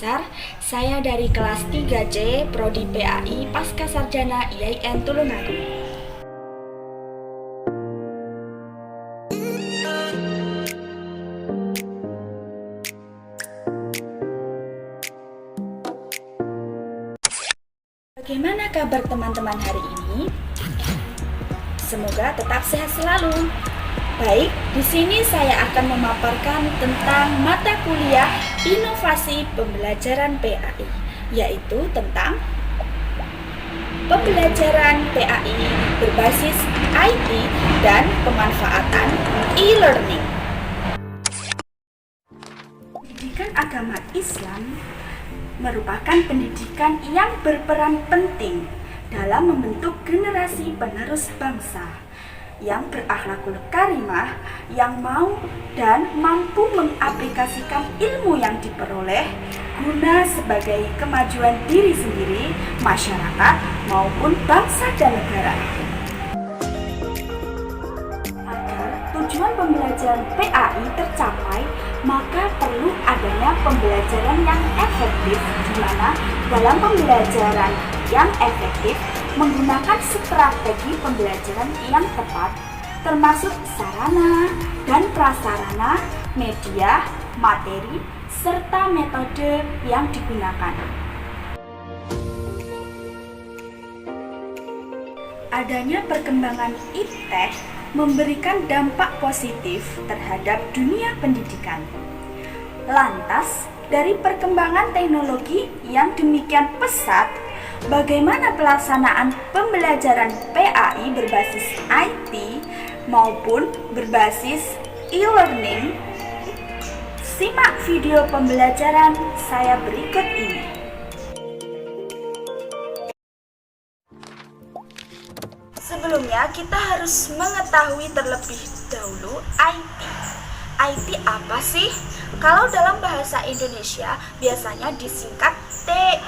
besar, saya dari kelas 3C Prodi PAI Pasca Sarjana IAIN Tulungagung. Bagaimana kabar teman-teman hari ini? Semoga tetap sehat selalu. Baik, di sini saya akan memaparkan tentang mata kuliah Inovasi Pembelajaran PAI, yaitu tentang pembelajaran PAI berbasis IT dan pemanfaatan e-learning. Pendidikan agama Islam merupakan pendidikan yang berperan penting dalam membentuk generasi penerus bangsa yang berakhlakul karimah, yang mau dan mampu mengaplikasikan ilmu yang diperoleh guna sebagai kemajuan diri sendiri, masyarakat, maupun bangsa dan negara. Agar tujuan pembelajaran PAI tercapai, maka perlu adanya pembelajaran yang efektif, di mana dalam pembelajaran yang efektif menggunakan strategi pembelajaran yang tepat, termasuk sarana dan prasarana, media, materi, serta metode yang digunakan. Adanya perkembangan iptek memberikan dampak positif terhadap dunia pendidikan. Lantas, dari perkembangan teknologi yang demikian pesat, bagaimana pelaksanaan pembelajaran PAI berbasis IT maupun berbasis e-learning? Simak video pembelajaran saya berikut ini. Sebelumnya, kita harus mengetahui terlebih dahulu IT. IT apa sih? Kalau dalam bahasa Indonesia biasanya disingkat TI,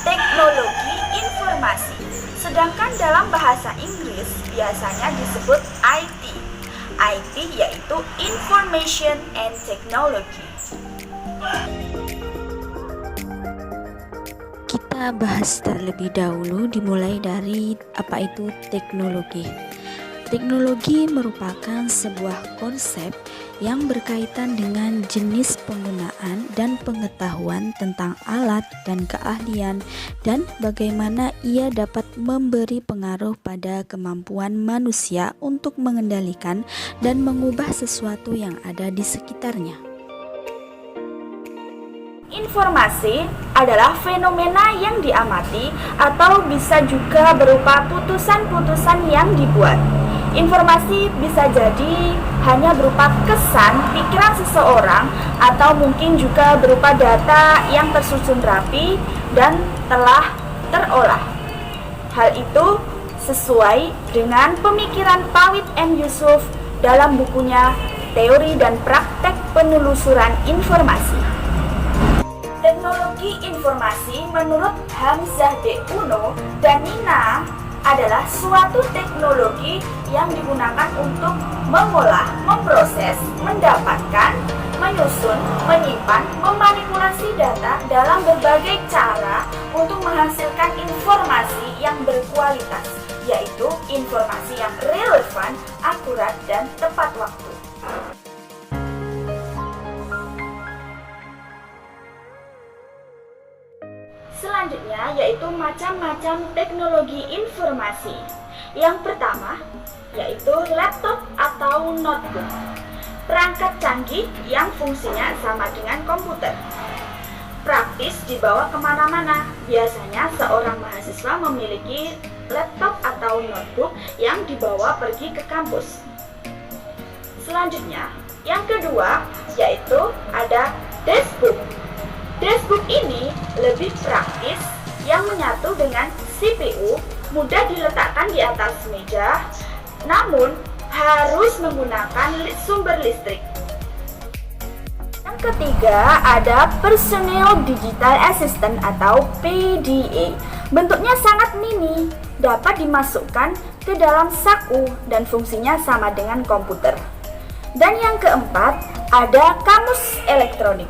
Teknologi Informasi. Sedangkan dalam bahasa Inggris biasanya disebut IT. IT yaitu Information and Technology. Kita bahas terlebih dahulu dimulai dari apa itu teknologi. Teknologi merupakan sebuah konsep yang berkaitan dengan jenis penggunaan dan pengetahuan tentang alat dan keahlian dan bagaimana ia dapat memberi pengaruh pada kemampuan manusia untuk mengendalikan dan mengubah sesuatu yang ada di sekitarnya. Informasi adalah fenomena yang diamati atau bisa juga berupa putusan-putusan yang dibuat. Informasi bisa jadi hanya berupa kesan, pikiran seseorang, atau mungkin juga berupa data yang tersusun rapi dan telah terolah. Hal itu sesuai dengan pemikiran Pawit M. Yusuf dalam bukunya Teori dan Praktek Penelusuran Informasi. Teknologi informasi menurut Hamzah B. Uno dan Nina adalah suatu teknologi yang digunakan untuk mengolah, memproses, mendapatkan, menyusun, menyimpan, memanipulasi data dalam berbagai cara untuk menghasilkan informasi yang berkualitas, yaitu informasi yang relevan, akurat, dan tepat waktu. Selanjutnya yaitu macam-macam teknologi informasi. Yang pertama yaitu laptop atau notebook, perangkat canggih yang fungsinya sama dengan komputer. Praktis dibawa kemana-mana. Biasanya seorang mahasiswa memiliki laptop atau notebook yang dibawa pergi ke kampus. Selanjutnya, yang kedua yaitu ada deskbook. Deskbook ini lebih praktis yang menyatu dengan CPU, mudah diletakkan di atas meja, namun harus menggunakan sumber listrik. Yang ketiga ada Personal Digital Assistant atau PDA. Bentuknya sangat mini, dapat dimasukkan ke dalam saku dan fungsinya sama dengan komputer. Dan yang keempat ada kamus elektronik.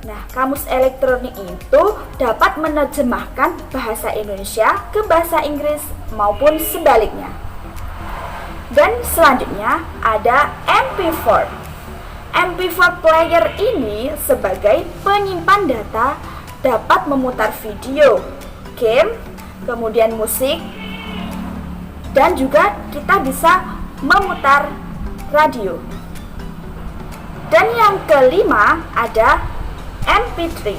Nah, kamus elektronik itu dapat menerjemahkan bahasa Indonesia ke bahasa Inggris maupun sebaliknya. Dan selanjutnya ada MP4. MP4 player ini sebagai penyimpan data dapat memutar video, game, kemudian musik, dan juga kita bisa memutar radio. Dan yang kelima ada MP3.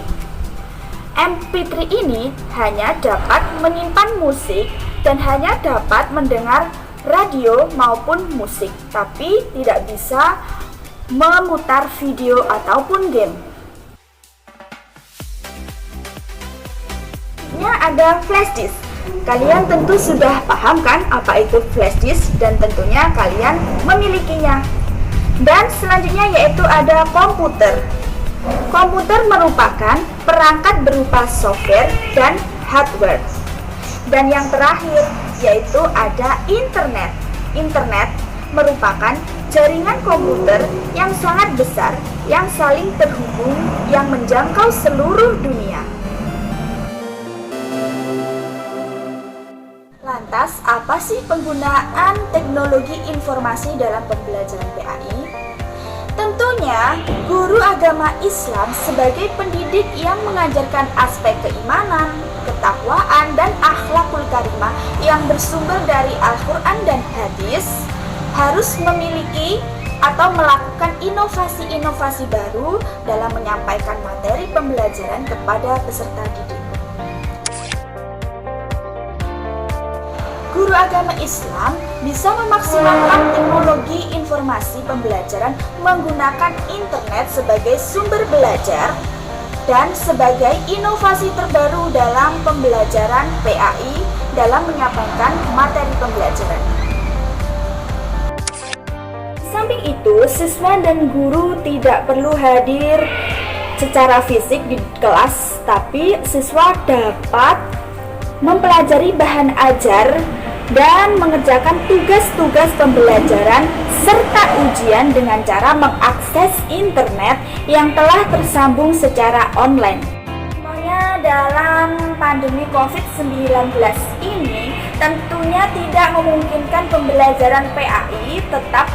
MP3 ini hanya dapat menyimpan musik dan hanya dapat mendengar radio maupun musik, tapi tidak bisa memutar video ataupun game. Selanjutnya ada flash disk. Kalian tentu sudah paham kan apa itu flash disk dan tentunya kalian memilikinya. Dan selanjutnya yaitu ada komputer. Komputer merupakan perangkat berupa software dan hardware. Dan yang terakhir yaitu ada internet. Internet merupakan jaringan komputer yang sangat besar yang saling terhubung yang menjangkau seluruh dunia. Lantas, apa sih penggunaan teknologi informasi dalam pembelajaran PAI? Tentunya, guru agama Islam sebagai pendidik yang mengajarkan aspek keimanan, ketakwaan, dan akhlakul karimah yang bersumber dari Al-Quran dan hadis harus memiliki atau melakukan inovasi-inovasi baru dalam menyampaikan materi pembelajaran kepada peserta didik. Guru agama Islam bisa memaksimalkan teknologi informasi pembelajaran menggunakan internet sebagai sumber belajar dan sebagai inovasi terbaru dalam pembelajaran PAI dalam menyampaikan materi pembelajaran. Di samping itu, siswa dan guru tidak perlu hadir secara fisik di kelas, tapi siswa dapat mempelajari bahan ajar dan mengerjakan tugas-tugas pembelajaran serta ujian dengan cara mengakses internet yang telah tersambung secara online. Contohnya dalam pandemi COVID-19 ini tentunya tidak memungkinkan pembelajaran PAI tetap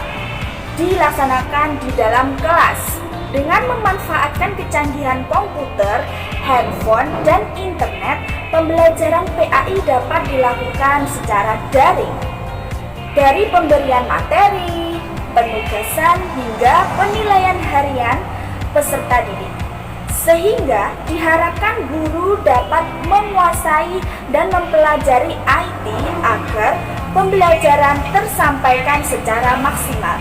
dilaksanakan di dalam kelas. Dengan memanfaatkan kecanggihan komputer, handphone, dan internet, pembelajaran PAI dapat dilakukan secara daring. Dari pemberian materi, penugasan, hingga penilaian harian peserta didik. Sehingga diharapkan guru dapat menguasai dan mempelajari IT agar pembelajaran tersampaikan secara maksimal.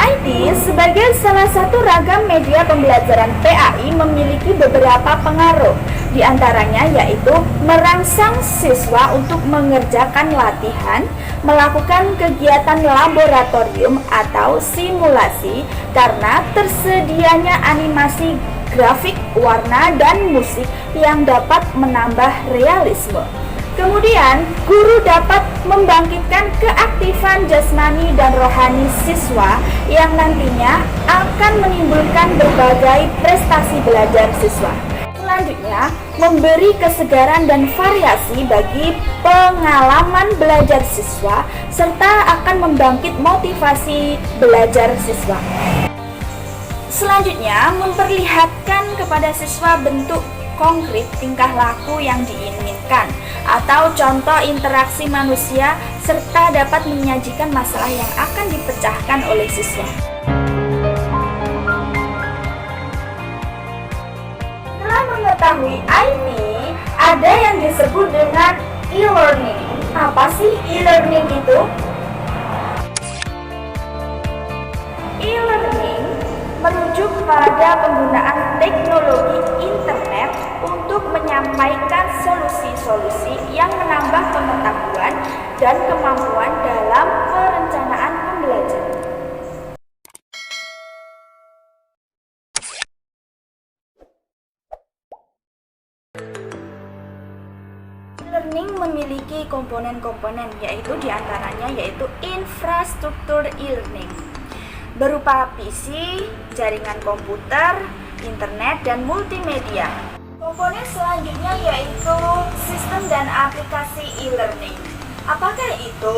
IT sebagai salah satu ragam media pembelajaran PAI memiliki beberapa pengaruh. Di antaranya yaitu merangsang siswa untuk mengerjakan latihan, melakukan kegiatan laboratorium atau simulasi karena tersedianya animasi, grafik, warna, dan musik yang dapat menambah realisme. Kemudian, guru dapat membangkitkan keaktifan jasmani dan rohani siswa yang nantinya akan menimbulkan berbagai prestasi belajar siswa. Selanjutnya, memberi kesegaran dan variasi bagi pengalaman belajar siswa serta akan membangkit motivasi belajar siswa. Selanjutnya, memperlihatkan kepada siswa bentuk konkret tingkah laku yang diinginkan atau contoh interaksi manusia serta dapat menyajikan masalah yang akan dipecahkan oleh siswa. Setelah mengetahui IT, ada yang disebut dengan e-learning. Apa sih e-learning itu? E-learning merujuk pada penggunaan teknologi internet untuk menyampaikan solusi-solusi yang menambah pengetahuan dan kemampuan dalam perencanaan pembelajaran. E-learning memiliki komponen-komponen yaitu diantaranya yaitu infrastruktur e-learning. berupa PC, jaringan komputer, internet, dan multimedia. Komponen selanjutnya yaitu sistem dan aplikasi e-learning. Apakah itu?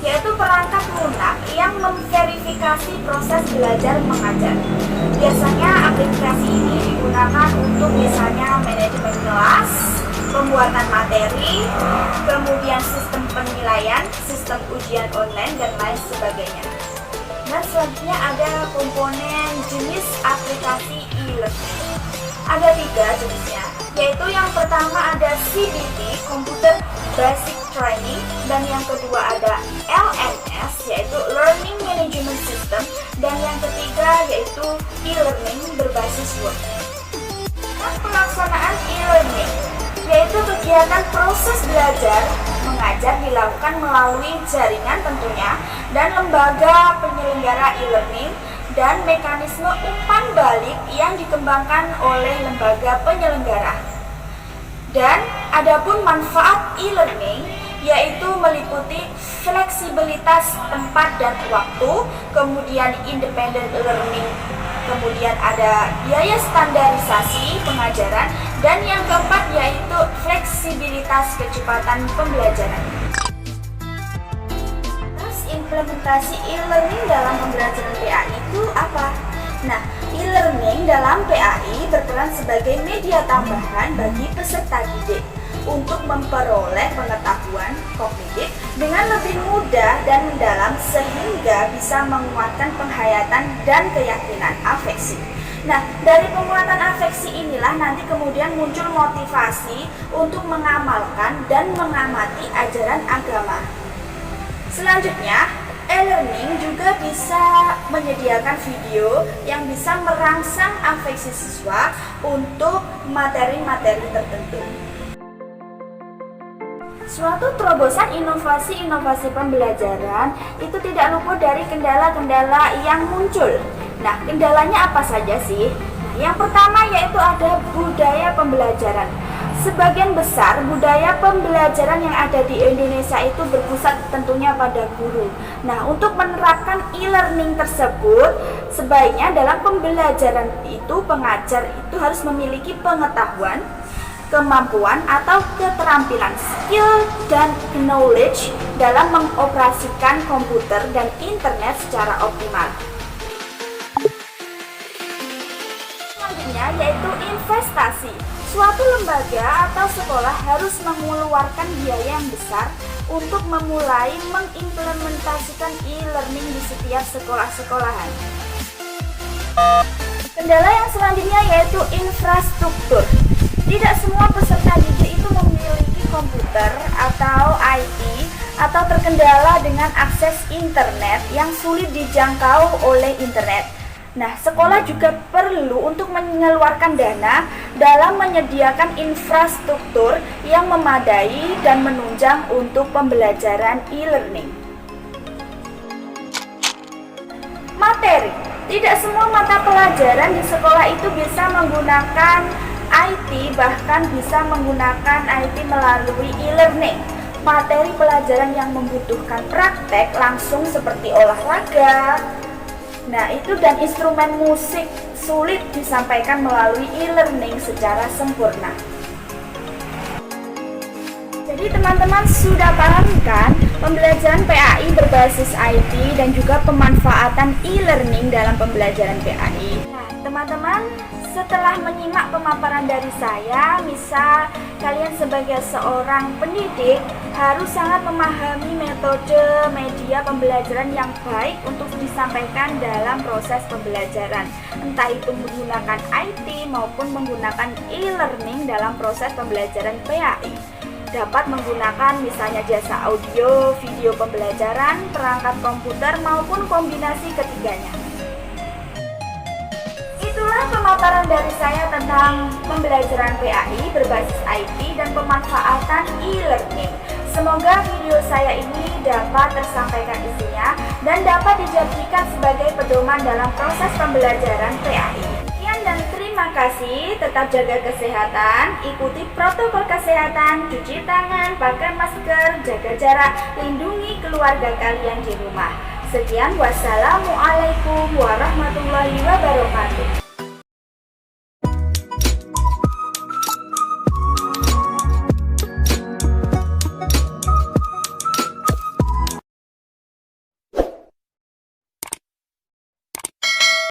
Yaitu perangkat lunak yang memverifikasi proses belajar mengajar. Biasanya aplikasi ini digunakan untuk misalnya manajemen kelas, pembuatan materi, kemudian sistem penilaian, sistem ujian online, dan lain sebagainya. Dan selanjutnya ada komponen jenis aplikasi e-learning. Ada 3 jenisnya, yaitu yang pertama ada CBT, Computer Basic Training, dan yang kedua ada LMS, yaitu Learning Management System, dan yang ketiga yaitu e-learning berbasis web. Dan pelaksanaan e-learning yaitu kegiatan proses belajar mengajar dilakukan melalui jaringan tentunya dan lembaga penyelenggara e-learning dan mekanisme umpan balik yang dikembangkan oleh lembaga penyelenggara. Dan adapun manfaat e-learning yaitu meliputi fleksibilitas tempat dan waktu, kemudian independent learning, kemudian ada biaya standarisasi pengajaran, dan yang keempat yaitu fleksibilitas kecepatan pembelajaran. Terus implementasi e-learning dalam pembelajaran PAI itu apa? Nah, e-learning dalam PAI berperan sebagai media tambahan bagi peserta didik untuk memperoleh pengetahuan kognitif dengan lebih mudah dan mendalam sehingga bisa menguatkan penghayatan dan keyakinan afeksi. Nah, dari penguatan afeksi inilah nanti kemudian muncul motivasi untuk mengamalkan dan mengamati ajaran agama. Selanjutnya, e-learning juga bisa menyediakan video yang bisa merangsang afeksi siswa untuk materi-materi tertentu. Suatu terobosan inovasi-inovasi pembelajaran itu tidak luput dari kendala-kendala yang muncul. Nah, kendalanya apa saja sih? Nah, yang pertama yaitu ada budaya pembelajaran. Sebagian besar budaya pembelajaran yang ada di Indonesia itu berpusat tentunya pada guru. Nah, untuk menerapkan e-learning tersebut, sebaiknya dalam pembelajaran itu pengajar itu harus memiliki pengetahuan, kemampuan atau keterampilan, skill dan knowledge dalam mengoperasikan komputer dan internet secara optimal. Selanjutnya yaitu investasi. Suatu lembaga atau sekolah harus mengeluarkan biaya yang besar untuk memulai mengimplementasikan e-learning di setiap sekolah-sekolahan. Kendala yang selanjutnya yaitu infrastruktur. Tidak semua peserta didik itu memiliki komputer atau IT atau terkendala dengan akses internet yang sulit dijangkau oleh internet. Nah, sekolah juga perlu untuk mengeluarkan dana dalam menyediakan infrastruktur yang memadai dan menunjang untuk pembelajaran e-learning. Materi. Tidak semua mata pelajaran di sekolah itu bisa menggunakan IT, bahkan bisa menggunakan IT melalui e-learning. Materi pelajaran yang membutuhkan praktek langsung seperti olahraga, nah itu dan instrumen musik sulit disampaikan melalui e-learning secara sempurna. Jadi teman-teman sudah paham kan pembelajaran PAI berbasis IT dan juga pemanfaatan e-learning dalam pembelajaran PAI. Nah teman-teman, setelah menyimak pemaparan dari saya, misal kalian sebagai seorang pendidik harus sangat memahami metode media pembelajaran yang baik untuk disampaikan dalam proses pembelajaran, entah itu menggunakan IT maupun menggunakan e-learning dalam proses pembelajaran PAI. Dapat menggunakan misalnya jasa audio, video pembelajaran, perangkat komputer maupun kombinasi ketiganya. Itulah pemaparan dari saya tentang pembelajaran PAI berbasis IT dan pemanfaatan e-learning. Semoga video saya ini dapat tersampaikan isinya dan dapat dijadikan sebagai pedoman dalam proses pembelajaran PAI. Sekian dan terima kasih. Tetap jaga kesehatan, ikuti protokol kesehatan, cuci tangan, pakai masker, jaga jarak, lindungi keluarga kalian di rumah. Sekian, wassalamualaikum warahmatullahi wabarakatuh.